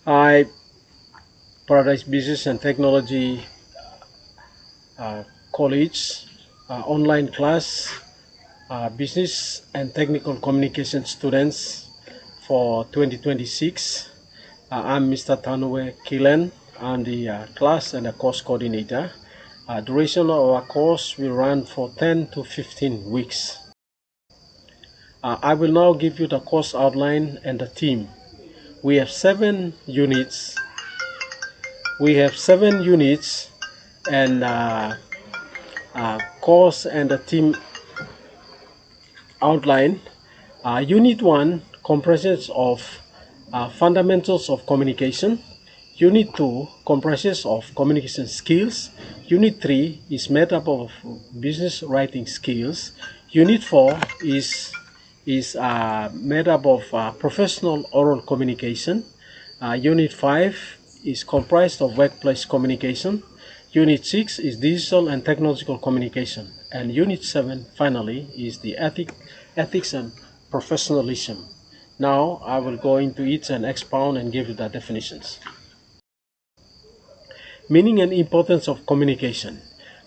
Hi, Paradise Business and Technology College online class, Business and Technical Communication students for 2026. I'm Mr. Tanwe Kilen. I'm the class and the course coordinator. Duration of our course will run for 10 to 15 weeks. I will now give you the course outline and the theme. We have 7 units. And course and the theme outline. Unit 1 comprises of fundamentals of communication. Unit 2 comprises of communication skills. Unit 3 is made up of business writing skills. Unit 4 is made up of professional oral communication. Unit 5 is comprised of workplace communication. Unit 6 is digital and technological communication. And Unit 7, finally, is the ethics and professionalism. Now, I will go into each and expound and give you the definitions. Meaning and importance of communication.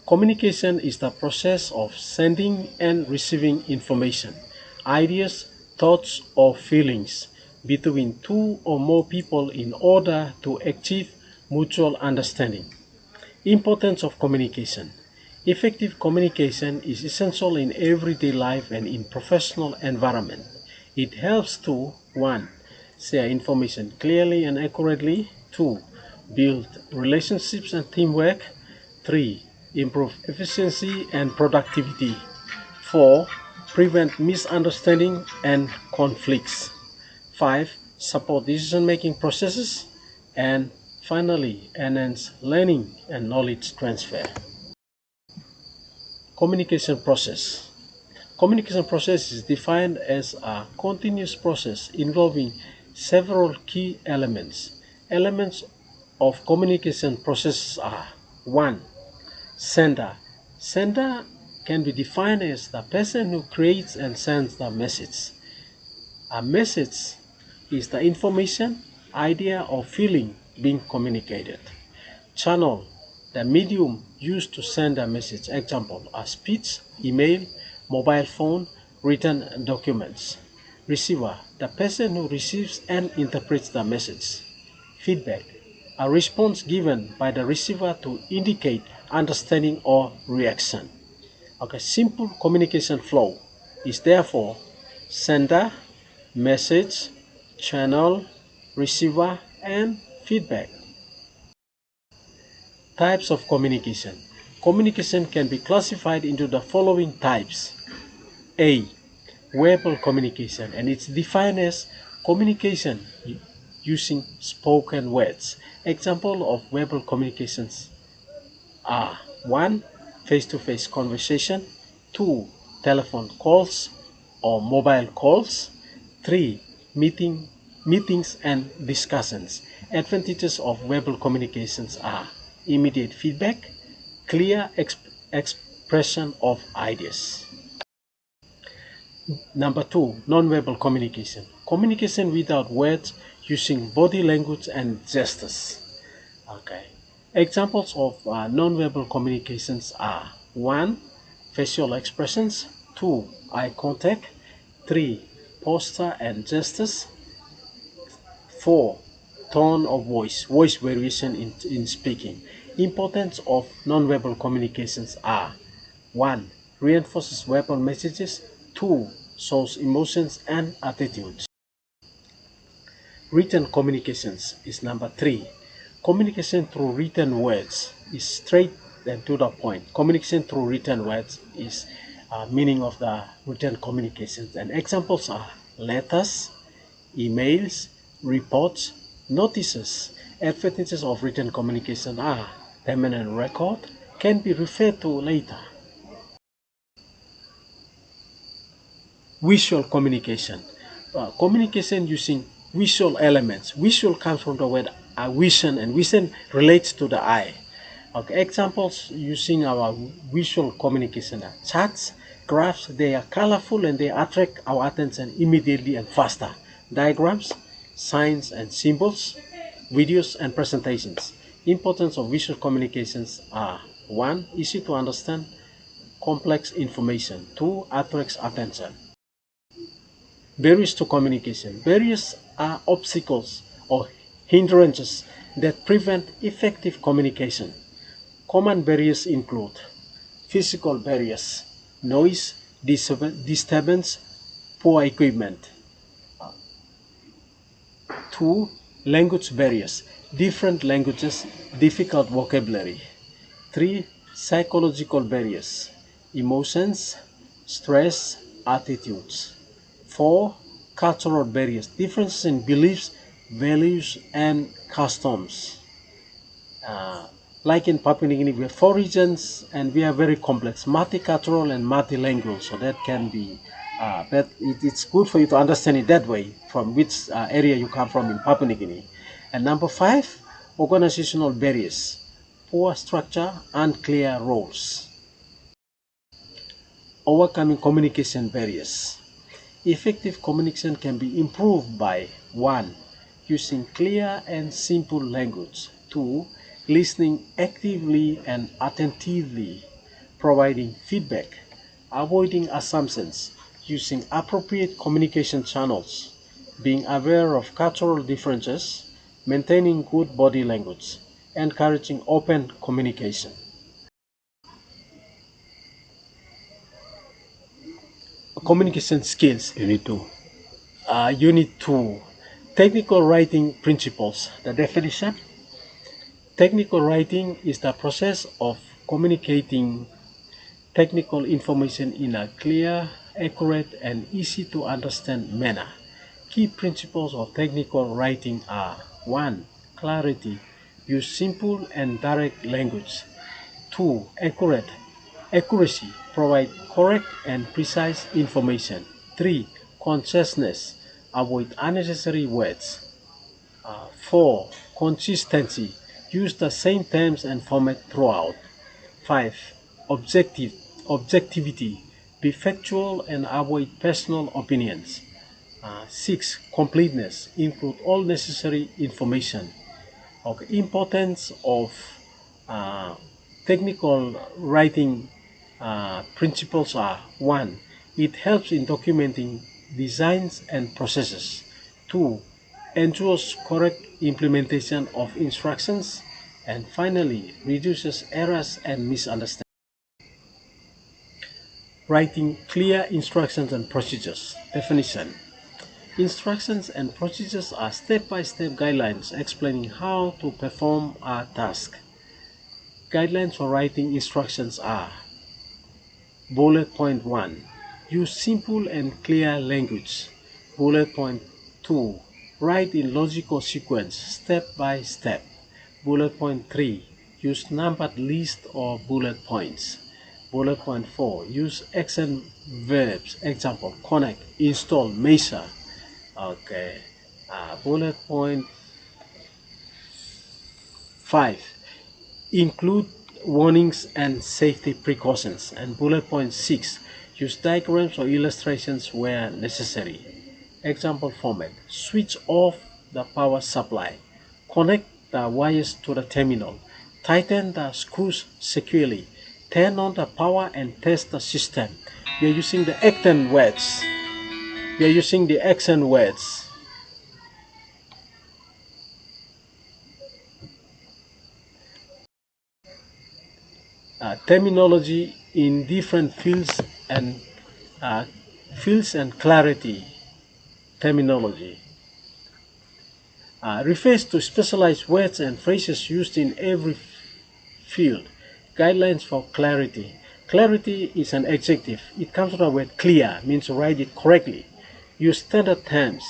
Communication is the process of sending and receiving information, ideas, thoughts, or feelings between two or more people in order to achieve mutual understanding. Importance of communication. Effective communication is essential in everyday life and in professional environment. It helps to 1. Share information clearly and accurately. 2. Build relationships and teamwork. 3. Improve efficiency and productivity. 4. Prevent misunderstanding and conflicts. 5. Support decision-making processes. And finally, enhance learning and knowledge transfer. Communication process. Communication process is defined as a continuous process involving several key elements. Elements of communication processes are 1. Sender. Sender can be defined as the person who creates and sends the message. A message is the information, idea, or feeling being communicated. Channel, the medium used to send a message. Example, a speech, email, mobile phone, written documents. Receiver, the person who receives and interprets the message. Feedback, a response given by the receiver to indicate understanding or reaction. Okay, simple communication flow is therefore sender, message, channel, receiver, and feedback. Types of communication. Communication can be classified into the following types. A. Verbal communication, and it's defined as communication using spoken words. Example of verbal communications are 1. Face-to-face conversation. 2. Telephone calls or mobile calls. 3. Meetings and discussions. Advantages of verbal communications are immediate feedback, clear expression of ideas. Number 2, non-verbal communication. Communication without words using body language and gestures. Okay. Examples of non-verbal communications are 1. Facial expressions. 2. Eye contact. 3. Posture and gestures. 4. Tone of voice variation in speaking. Importance of non-verbal communications are 1. Reinforces verbal messages. 2. Shows emotions and attitudes. Written communications is number 3. Communication through written words is straight and to the point. Communication through written words is meaning of the written communications, and examples are letters, emails, reports, notices. Advantages of written communication are permanent record, can be referred to later. Visual communication. Communication using visual elements. Visual comes from the word vision, and vision relates to the eye. Okay, examples using our visual communication are charts, graphs. They are colorful and they attract our attention immediately and faster. Diagrams, signs and symbols. Videos and presentations. Importance of visual communications are: 1. Easy to understand complex information. 2. Attracts attention. Barriers to communication. Barriers are obstacles or hindrances that prevent effective communication. Common barriers include physical barriers, noise, disturbance, poor equipment. 2. Language barriers, different languages, difficult vocabulary. 3. Psychological barriers, emotions, stress, attitudes. 4. Cultural barriers, differences in beliefs, values, and customs. Like in Papua New Guinea, we have 4 regions and we are very complex, multicultural and multilingual, so that can be but it's good for you to understand it that way, from which area you come from in Papua New Guinea. And number 5, organizational barriers, poor structure, unclear roles. Overcoming communication barriers. Effective communication can be improved by: 1. Using clear and simple language. 2. Listening actively and attentively, providing feedback, avoiding assumptions, using appropriate communication channels, being aware of cultural differences, maintaining good body language, encouraging open communication. Communication skills, Unit 2, Technical Writing Principles. The definition: technical writing is the process of communicating technical information in a clear, accurate, and easy to understand manner. Key principles of technical writing are: 1. Clarity. Use simple and direct language. 2. Accuracy. Provide correct and precise information. 3. Consciousness. Avoid unnecessary words. 4. Consistency. Use the same terms and format throughout. 5. Objectivity. Be factual and avoid personal opinions. 6. Completeness. Include all necessary information. Okay. Importance of technical writing principles are: 1. It helps in documenting designs and processes. 2. Ensures correct implementation of instructions. And finally, reduces errors and misunderstandings. Writing clear instructions and procedures. Definition: instructions and procedures are step-by-step guidelines explaining how to perform a task. Guidelines for writing instructions are: bullet point 1. Use simple and clear language. Bullet point 2. Write in logical sequence, step by step. Bullet point 3. Use numbered list or bullet points. Bullet point 4. Use action verbs. Example: connect, install, measure. Okay. Bullet point 5. Include warnings and safety precautions. And bullet point 6. Use diagrams or illustrations where necessary. Example format: switch off the power supply. Connect the wires to the terminal. Tighten the screws securely. Turn on the power and test the system. We are using the action words. Terminology in different fields and clarity. Terminology refers to specialized words and phrases used in every field. Guidelines for clarity. Clarity is an adjective. It comes from the word clear, means to write it correctly. Use standard terms.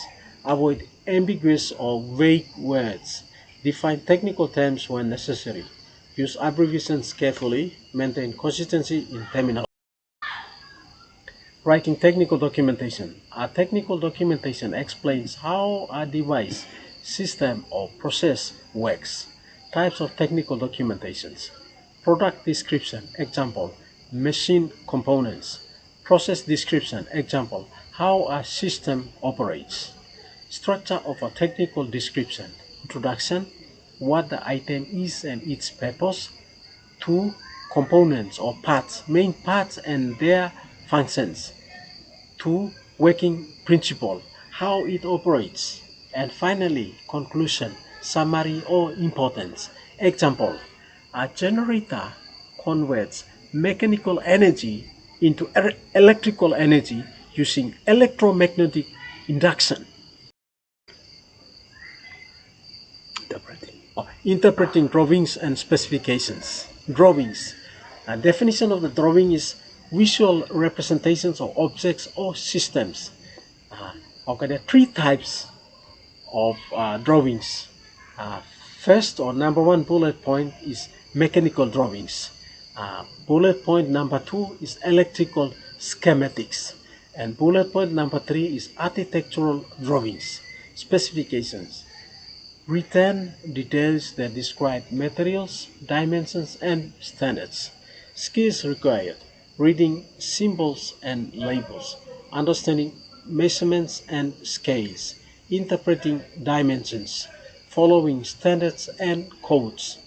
Avoid ambiguous or vague words. Define technical terms when necessary. Use abbreviations carefully. Maintain consistency in terminology. Writing technical documentation. A technical documentation explains how a device, system, or process works. Types of technical documentations. Product description. Example: machine components. Process description. Example: how a system operates. Structure of a technical description. introduction, what the item is and its purpose. 2. Components or parts, main parts and their functions. 2. Working principle, how it operates. And finally, conclusion, summary or importance. Example, a generator converts mechanical energy into electrical energy using electromagnetic induction. Interpreting drawings and specifications. Drawings. A definition of the drawing is visual representations of objects or systems. Okay, there are 3 types of drawings. First, or number 1 bullet point is mechanical drawings. Bullet point number 2 is electrical schematics. And bullet point number 3 is architectural drawings. Specifications. Written details that describe materials, dimensions, and standards. Skills required: reading symbols and labels, understanding measurements and scales, interpreting dimensions, following standards and codes.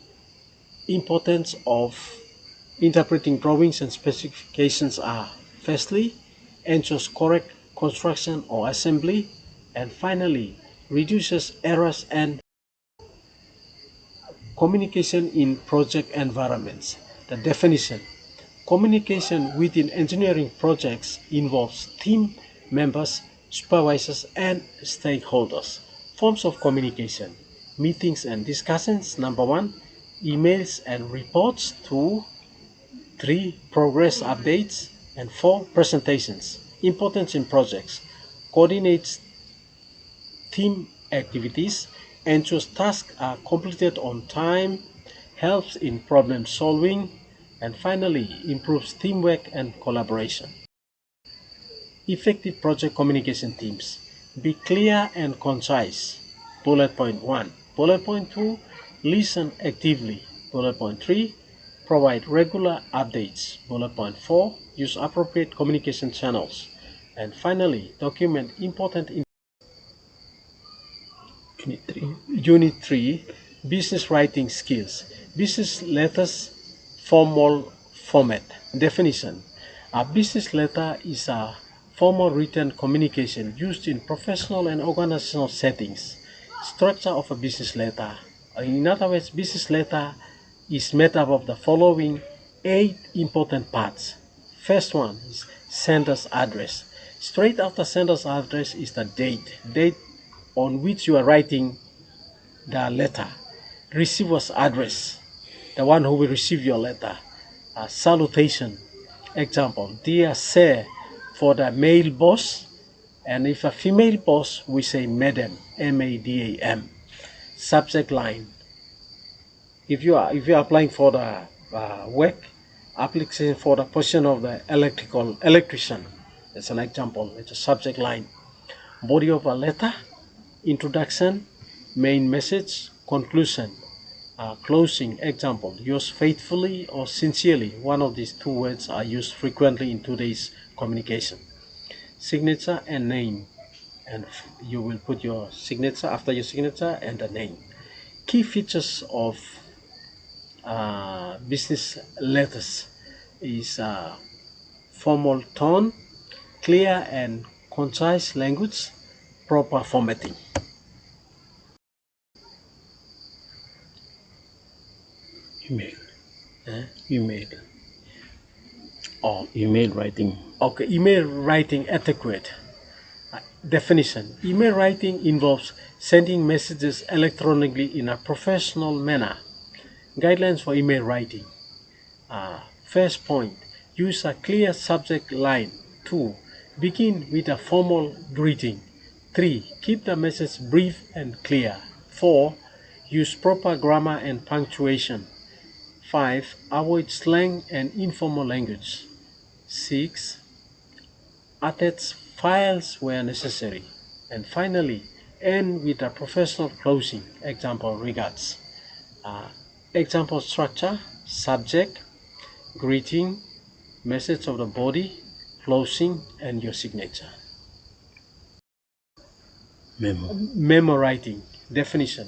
Importance of interpreting drawings and specifications are: firstly, ensures correct construction or assembly, and finally, reduces errors and communication in project environments. The definition: communication within engineering projects involves team members, supervisors, and stakeholders. Forms of communication: meetings and discussions. Number 1, emails and reports. 2, 3, progress updates. And 4, presentations. Importance in projects: coordinates team activities, ensures tasks are completed on time, helps in problem solving, and finally improves teamwork and collaboration. Effective project communication teams: be clear and concise. Bullet point 1. Bullet point 2, listen actively. Bullet point 3, provide regular updates. Bullet point 4, use appropriate communication channels. And finally, document important Unit 3, business writing skills. Business letters formal format. Definition: a business letter is a formal written communication used in professional and organizational settings. Structure of a business letter: in other words, business letter is made up of the following 8 important parts. First one is sender's address. Straight after sender's address is the date on which you are writing the letter. Receiver's address, the one who will receive your letter. Salutation. Example: dear sir, for the male boss, and if a female boss, we say madam, M-A-D-A-M. Subject line: if you are applying for the work application for the position of the electrician, that's an example. It's a subject line. Body of a letter: introduction, main message, conclusion, closing. Example: yours faithfully or sincerely. One of these 2 words are used frequently in today's communication. Signature and name, and you will put your signature after your signature and the name. Key features of business letters is formal tone, clear and concise language, proper formatting. Email writing. Okay, email writing etiquette. Definition: email writing involves sending messages electronically in a professional manner. Guidelines for email writing. First point: use a clear subject line. 2, begin with a formal greeting. 3, keep the message brief and clear. 4, use proper grammar and punctuation. 5, avoid slang and informal language. 6, attach files where necessary. And finally, end with a professional closing. Example: regards. Example structure: subject, greeting, message of the body, closing, and your signature. Memo writing. Definition: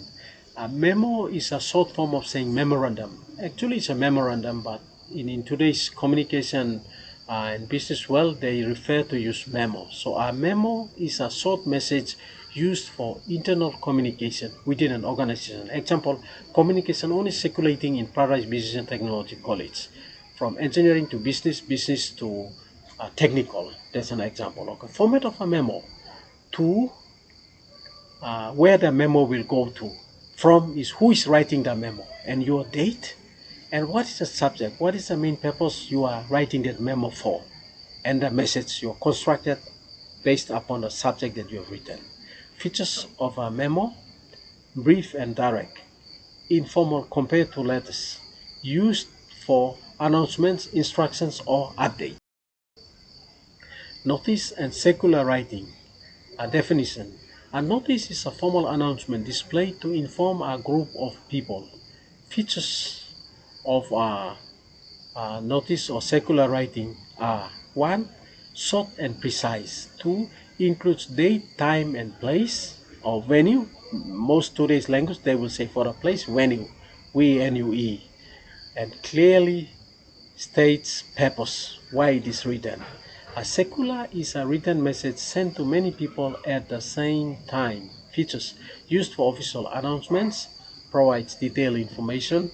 A memo is a short form of saying memorandum. Actually, it's a memorandum, but in today's communication and business world, they refer to use memo. So a memo is a short message used for internal communication within an organization. Example, communication only circulating in Paradise Business and Technology College. From engineering to business, business to technical. That's an example. Okay. Format of a memo. To where the memo will go to. From is who is writing the memo and your date, and what is the subject, what is the main purpose you are writing that memo for, and the message you constructed based upon the subject that you have written. Features of a memo: brief and direct, informal compared to letters, used for announcements, instructions, or updates. Notice and circular writing. A definition: a notice is a formal announcement displayed to inform a group of people. Features of a notice or circular writing are: 1. Short and precise. 2. Includes date, time, and place or venue. Most today's language they will say for a place, venue, V-N-U-E, and clearly states purpose, why it is written. A circular is a written message sent to many people at the same time. Features: used for official announcements, provides detailed information,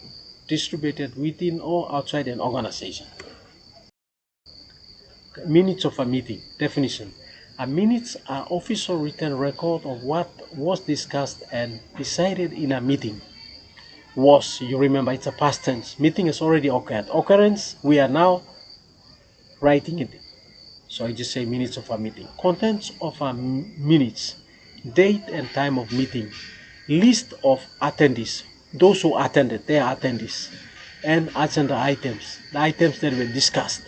distributed within or outside an organization. Minutes of a meeting. Definition: a minutes are official written record of what was discussed and decided in a meeting. Was, you remember, it's a past tense. Meeting has already occurred. Occurrence, we are now writing it. So I just say minutes of a meeting. Contents of a minutes: date and time of meeting, list of attendees, those who attended, they are attendees, and agenda items, the items that were discussed,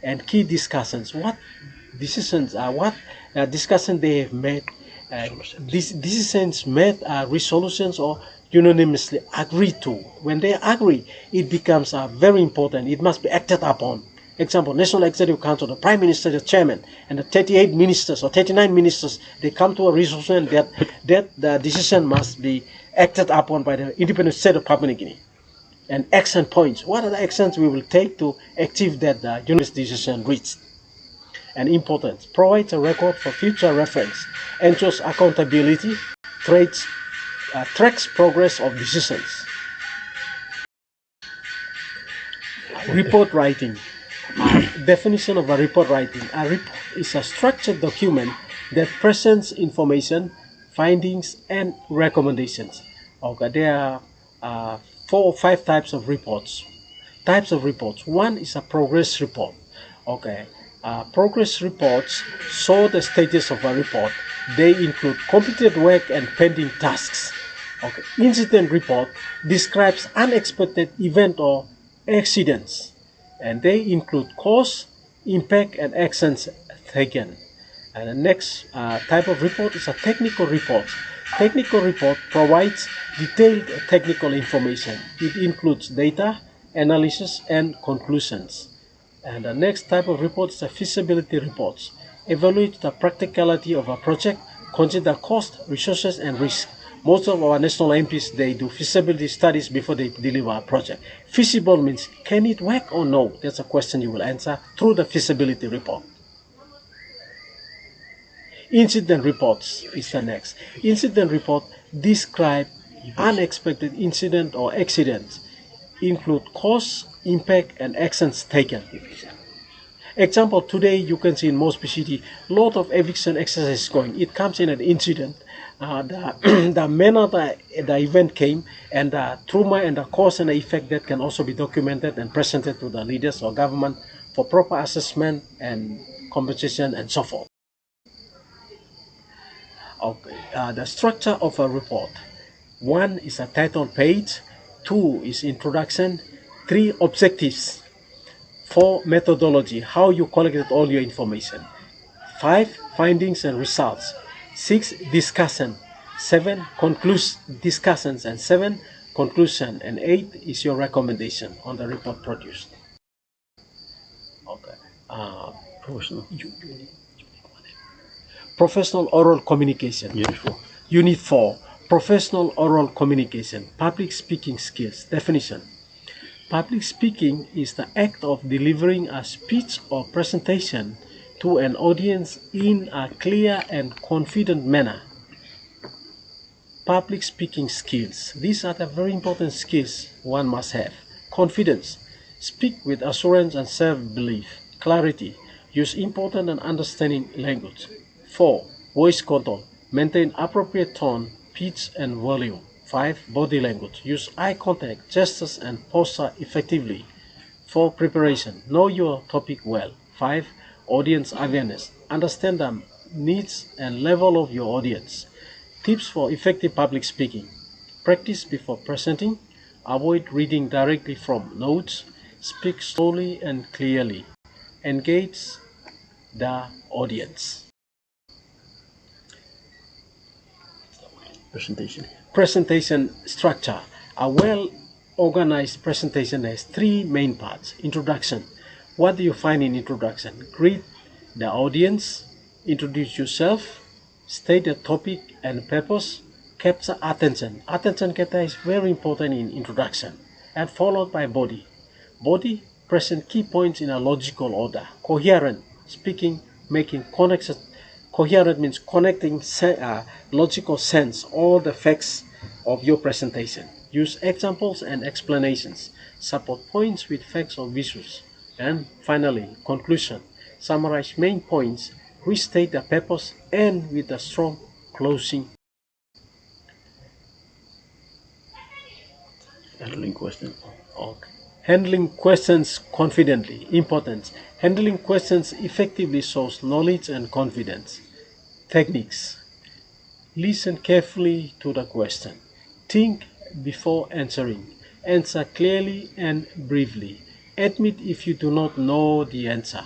and key discussions, what decisions are, what discussion they have made. These decisions made are resolutions or unanimously agreed to. When they agree, it becomes very important. It must be acted upon. Example, National Executive Council, the Prime Minister, the Chairman, and the 38 ministers or 39 ministers, they come to a resolution that the decision must be acted upon by the independent state of Papua New Guinea. And action points. What are the actions we will take to achieve that unanimous decision reached? And importance: provides a record for future reference, ensures accountability, tracks progress of decisions. Report writing. Definition of a report writing: a report is a structured document that presents information, findings, and recommendations. Okay, there are 4 or 5 types of reports. One is a progress report. Okay, progress reports show the status of a report. They include completed work and pending tasks. Okay, incident report describes unexpected event or accidents, and they include cause, impact, and actions taken. And the next type of report is a technical report. Technical report provides detailed technical information. It includes data, analysis, and conclusions. And the next type of report is a feasibility reports. Evaluate the practicality of a project, consider cost, resources, and risk. Most of our national MPs, they do feasibility studies before they deliver a project. Feasible means, can it work or no? That's a question you will answer through the feasibility report. Incident reports is the next. Incident report describe unexpected incident or accidents, include cause, impact, and actions taken. Example, today you can see in most PCT, lot of eviction exercises going. It comes in an incident. The manner the event came, and the trauma and the cause and the effect that can also be documented and presented to the leaders or government for proper assessment and compensation and so forth. Okay, the structure of a report. 1 is a title page, 2 is introduction, 3 objectives, 4 methodology, how you collected all your information, 5 findings and results, 6 discussion, 7 discussions, and 7 conclusion, and 8 is your recommendation on the report produced. Okay. Professional oral communication. Unit 4. Professional oral communication, public speaking skills. Definition. Public speaking is the act of delivering a speech or presentation to an audience in a clear and confident manner. Public speaking skills. These are the very important skills one must have. Confidence. Speak with assurance and self-belief. Clarity. Use important and understanding language. 4. Voice control. Maintain appropriate tone, pitch, and volume. 5. Body language. Use eye contact, gestures, and posture effectively. 4. Preparation. Know your topic well. 5. Audience awareness. Understand the needs and level of your audience. Tips for effective public speaking. Practice before presenting. Avoid reading directly from notes. Speak slowly and clearly. Engage the audience. Presentation structure. A well-organized presentation has 3 main parts. Introduction. What do you find in introduction? Greet the audience, introduce yourself, state the topic and purpose, capture attention. Attention capture is very important in introduction, and followed by body. Body present key points in a logical order. Coherent speaking, making connection. Coherent means connecting logical sense all the facts of your presentation. Use examples and explanations. Support points with facts or visuals. And finally, conclusion. Summarize main points, restate the purpose, and with a strong closing. Handling questions. Okay. Handling questions confidently. Importance. Handling questions effectively shows knowledge and confidence. Techniques. Listen carefully to the question. Think before answering. Answer clearly and briefly. Admit if you do not know the answer.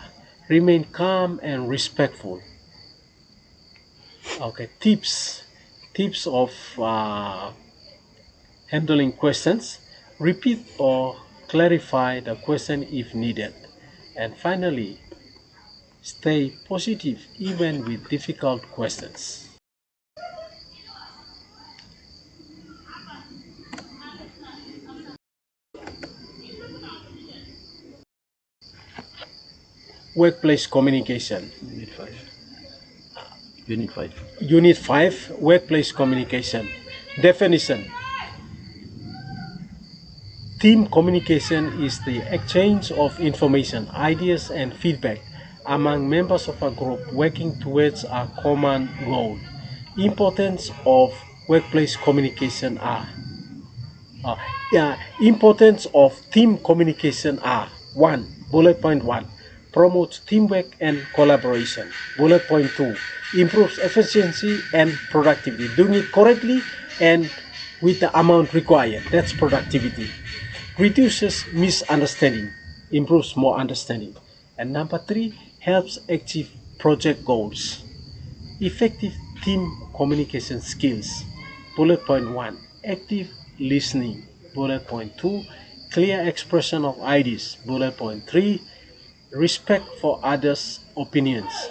Remain calm and respectful. Okay, tips of handling questions. Repeat or clarify the question if needed. And finally, stay positive even with difficult questions. Workplace communication. Unit 5, workplace communication. Definition. Team communication is the exchange of information, ideas, and feedback among members of a group working towards a common goal. Importance of workplace communication are importance of team communication are 1. Bullet point 1. Promotes teamwork and collaboration. Bullet point 2. Improves efficiency and productivity. Doing it correctly and with the amount required. That's productivity. Reduces misunderstanding. Improves more understanding. And number 3. Helps achieve project goals. Effective team communication skills. Bullet point 1. Active listening. Bullet point 2. Clear expression of ideas. Bullet point 3. Respect for others' opinions.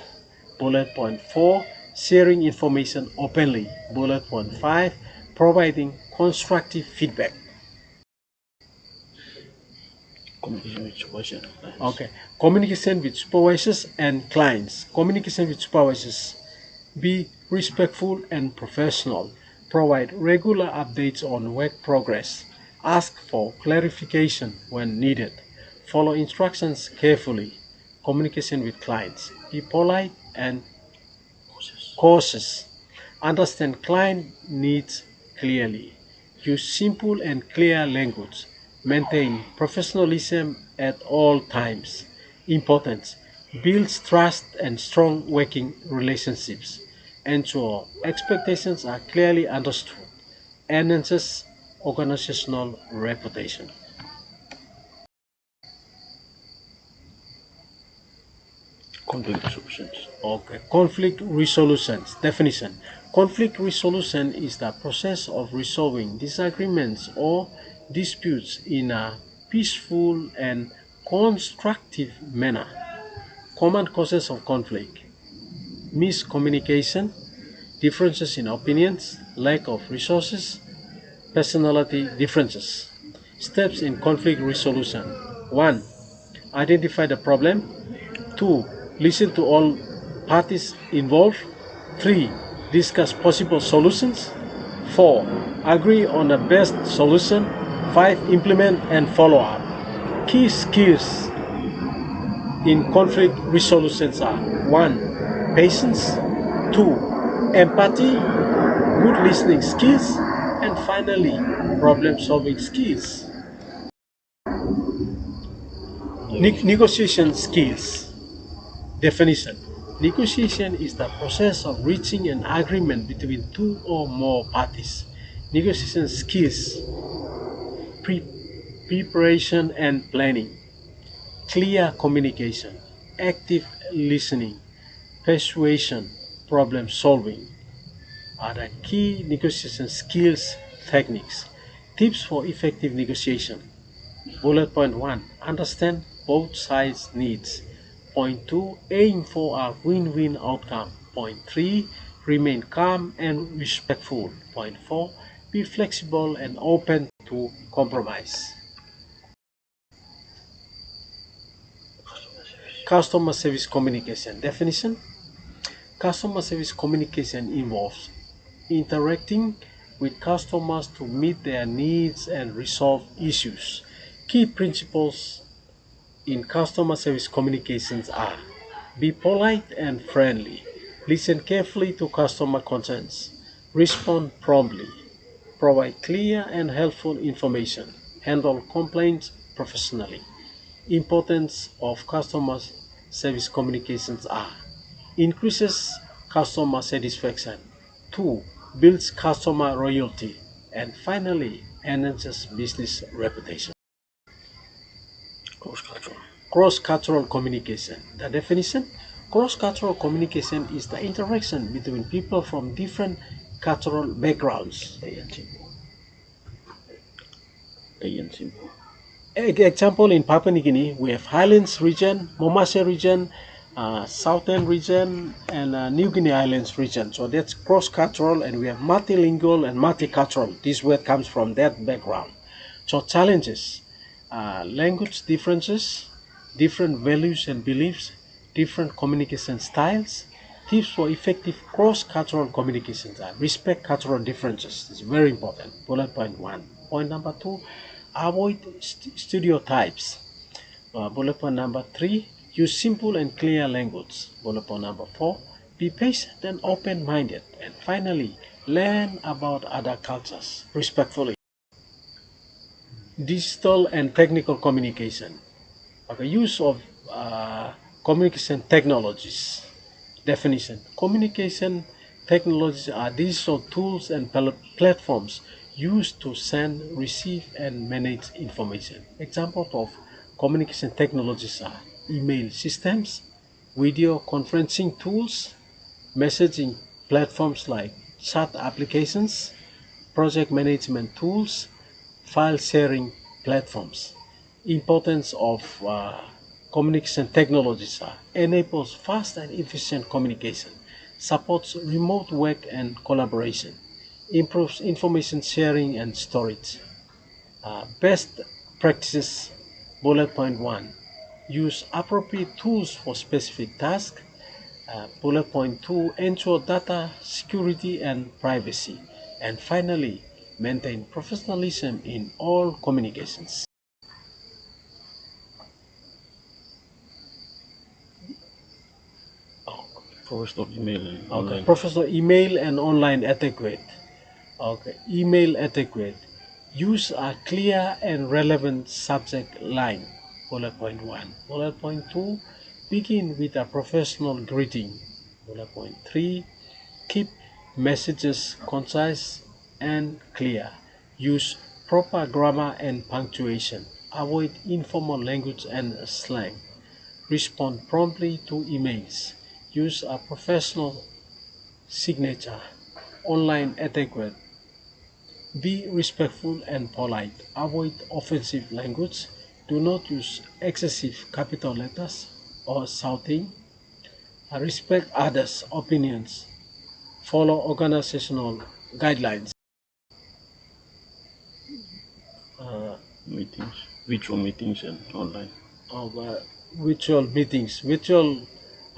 Bullet point 4. Sharing information openly. Bullet point 5. Providing constructive feedback. Communication with supervisors. Okay. Communication with supervisors and clients. Communication with supervisors. Be respectful and professional. Provide regular updates on work progress. Ask for clarification when needed. Follow instructions carefully. Communication with clients. Be polite and cautious. Understand client needs clearly. Use simple and clear language. Maintain professionalism at all times. Importance. Builds trust and strong working relationships. Ensure expectations are clearly understood. Enhances organizational reputation. Conflict resolutions. Okay. Conflict resolutions. Definition. Conflict resolution is the process of resolving disagreements or disputes in a peaceful and constructive manner. Common causes of conflict: miscommunication, differences in opinions, lack of resources, personality differences. Steps in conflict resolution. 1. Identify the problem. 2. Listen to all parties involved. 3. Discuss possible solutions. 4. Agree on the best solution. 5. Implement and follow up. Key skills in conflict resolutions are 1. Patience. 2. Empathy, good listening skills, and finally, problem solving skills. Negotiation skills. Definition. Negotiation is the process of reaching an agreement between two or more parties. Negotiation skills. Preparation and planning. Clear communication. Active listening. Persuasion. Problem solving are the key negotiation skills techniques. Tips for effective negotiation. Bullet point 1. Understand both sides' needs. Point 2. Aim for a win-win outcome. Point 3. Remain calm and respectful. Point 4. Be flexible and open to compromise. Customer service communication. Definition. Customer service communication involves interacting with customers to meet their needs and resolve issues. Key principles in customer service communications are: be polite and friendly, listen carefully to customer concerns, respond promptly, provide clear and helpful information, handle complaints professionally. Importance of customer service communications are: increases customer satisfaction. 2. Builds customer loyalty. And finally, enhances business reputation. Cross-cultural. Cross-cultural communication. The definition: cross-cultural communication is the interaction between people from different cultural backgrounds. Example, in Papua New Guinea, we have Highlands region, Momase region, Southern region, and New Guinea Islands region. So that's cross-cultural, and we have multilingual and multicultural. This word comes from that background. So challenges: language differences, different values and beliefs, different communication styles. Tips for effective cross-cultural communications are: respect cultural differences. It's very important. Bullet point 1. Point number 2, avoid stereotypes. Bullet point number 3, use simple and clear language. Bullet point number 4, be patient and open-minded. And finally, learn about other cultures respectfully. Digital and technical communication. Okay, use of communication technologies. Definition: communication technologies are digital tools and platforms used to send, receive, and manage information. Examples of communication technologies are email systems, video conferencing tools, messaging platforms like chat applications, project management tools, file sharing platforms. Importance of communication technologies are: enables fast and efficient communication, supports remote work and collaboration, improves information sharing and storage. Best practices. Bullet point 1, use appropriate tools for specific tasks. Bullet point 2, ensure data security and privacy. And finally, maintain professionalism in all communications. Professional email and Okay, online. professional email and online etiquette. Okay, email etiquette. Use a clear and relevant subject line. Bullet point 1. Bullet point 2, begin with a professional greeting. Bullet point 3, keep messages concise and clear. Use proper grammar and punctuation. Avoid informal language and slang. Respond promptly to emails. Use a professional signature. Online etiquette. Be respectful and polite. Avoid offensive language. Do not use excessive capital letters or shouting. Respect others' opinions. Follow organizational guidelines. Uh, Meetings, virtual meetings and online. of virtual meetings. Virtual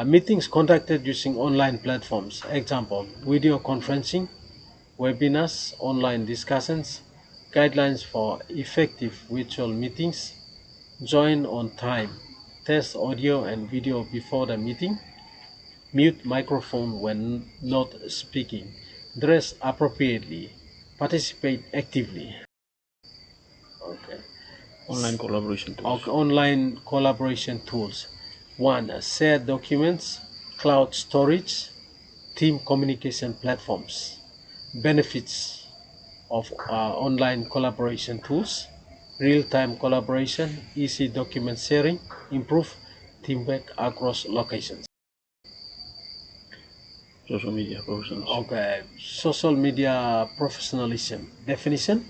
meetings conducted using online platforms. Example, video conferencing, webinars, online discussions, guidelines for effective virtual meetings, join on time, test audio and video before the meeting, mute microphone when not speaking, dress appropriately, participate actively. Okay. Online collaboration tools. Online collaboration tools. One, shared documents, cloud storage, team communication platforms. Benefits of online collaboration tools: real-time collaboration, easy document sharing, improve teamwork across locations. Social media professionalism. Okay, social media professionalism. Definition: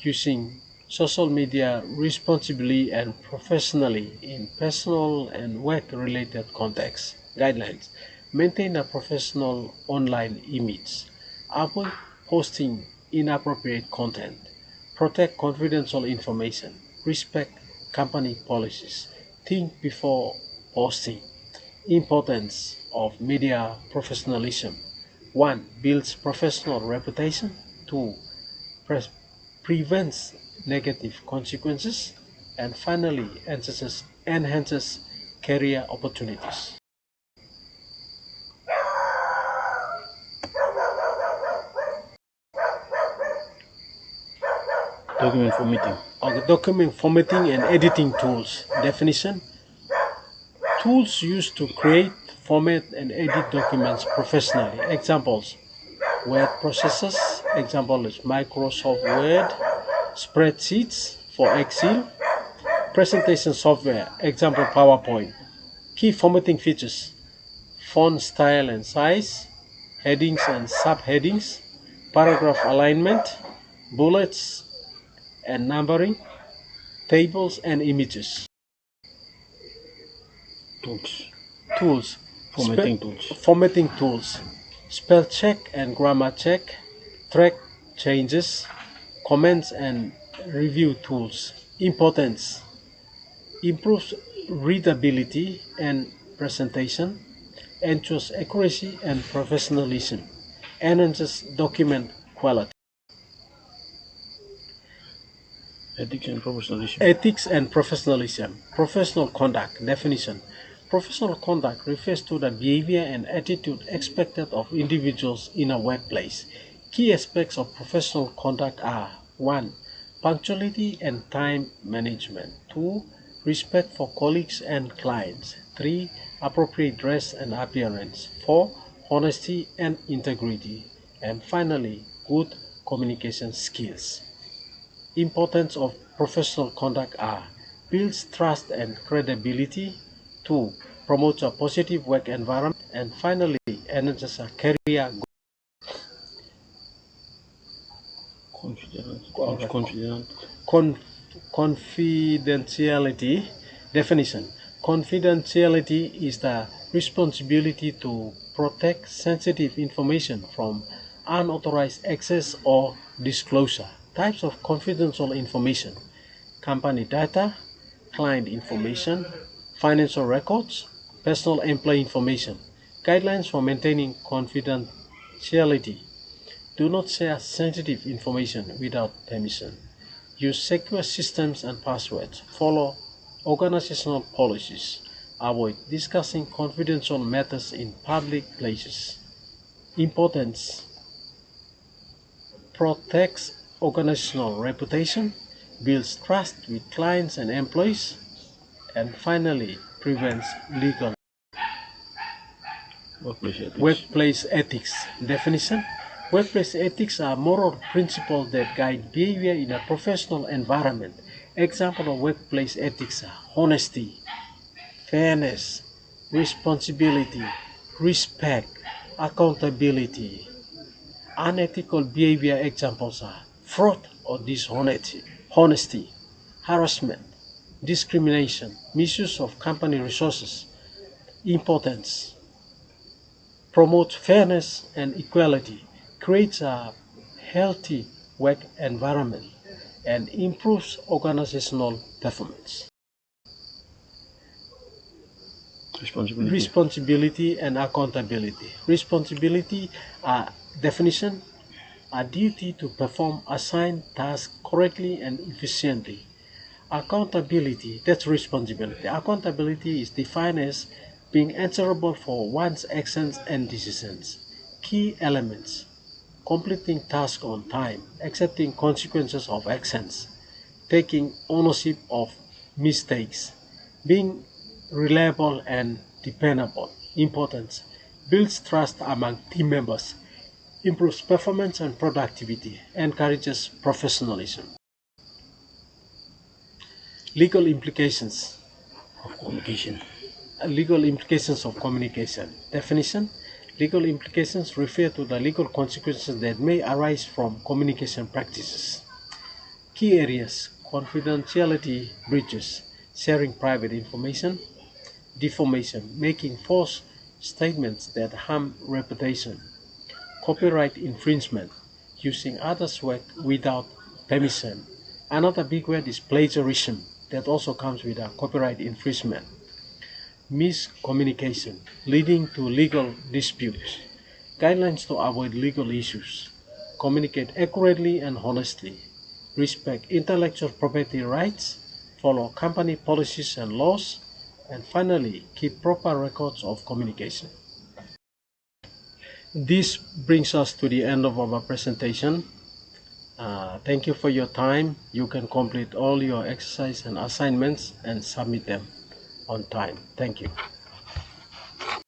using social media responsibly and professionally in personal and work-related contexts. Guidelines: maintain a professional online image, avoid posting inappropriate content, protect confidential information, respect company policies, think before posting. Importance of media professionalism: 1. Builds professional reputation. 2. Pre- prevents negative consequences. And finally, enhances career opportunities. Document formatting. Document formatting and editing tools. Definition: tools used to create, format, and edit documents professionally. Examples: word processors. Example is Microsoft Word. Spreadsheets for Excel. Presentation software. Example, PowerPoint. Key formatting features: font style and size, headings and subheadings, paragraph alignment, bullets and numbering, tables and images. Tools. Tools. Formatting tools. Formatting tools. Spell check and grammar check, track changes, comments and review tools. Importance: improves readability and presentation, ensures accuracy and professionalism, enhances document quality. Ethics and professionalism. Ethics and professionalism. Professional conduct. Definition: professional conduct refers to the behavior and attitude expected of individuals in a workplace. Key aspects of professional conduct are: 1. Punctuality and time management. 2. Respect for colleagues and clients. 3. Appropriate dress and appearance. 4. Honesty and integrity. And finally, good communication skills. Importance of professional conduct are: builds trust and credibility. 2. Promotes a positive work environment. And finally, enhances a career confidentiality. Definition: confidentiality is the responsibility to protect sensitive information from unauthorized access or disclosure. Types of confidential information: company data, client information, financial records, personal employee information. Guidelines for maintaining confidentiality: do not share sensitive information without permission. Use secure systems and passwords. Follow organizational policies. Avoid discussing confidential matters in public places. Importance: protects organizational reputation, builds trust with clients and employees, and finally prevents legal. Workplace ethics. Definition: workplace ethics are moral principles that guide behavior in a professional environment. Examples of workplace ethics are honesty, fairness, responsibility, respect, accountability. Unethical behavior examples are fraud or dishonesty, honesty, harassment, discrimination, misuse of company resources. Importance: promotes fairness and equality, creates a healthy work environment and improves organizational performance. Responsibility and accountability. Responsibility definition: a duty to perform assigned tasks correctly and efficiently. Accountability, that's responsibility. Accountability is defined as being answerable for one's actions and decisions. Key elements: completing tasks on time, accepting consequences of actions, taking ownership of mistakes, being reliable and dependable. Importance: builds trust among team members, improves performance and productivity, encourages professionalism. Legal implications. Of communication. Legal implications of communication. Definition: legal implications refer to the legal consequences that may arise from communication practices. Key areas: confidentiality breaches, sharing private information; defamation, making false statements that harm reputation; copyright infringement, using others' work without permission. Another big word is plagiarism, that also comes with a copyright infringement. Miscommunication, leading to legal disputes. Guidelines to avoid legal issues: communicate accurately and honestly, respect intellectual property rights, follow company policies and laws, and finally, keep proper records of communication. This brings us to the end of our presentation. Thank you for your time. You can complete all your exercise and assignments and submit them on time. Thank you.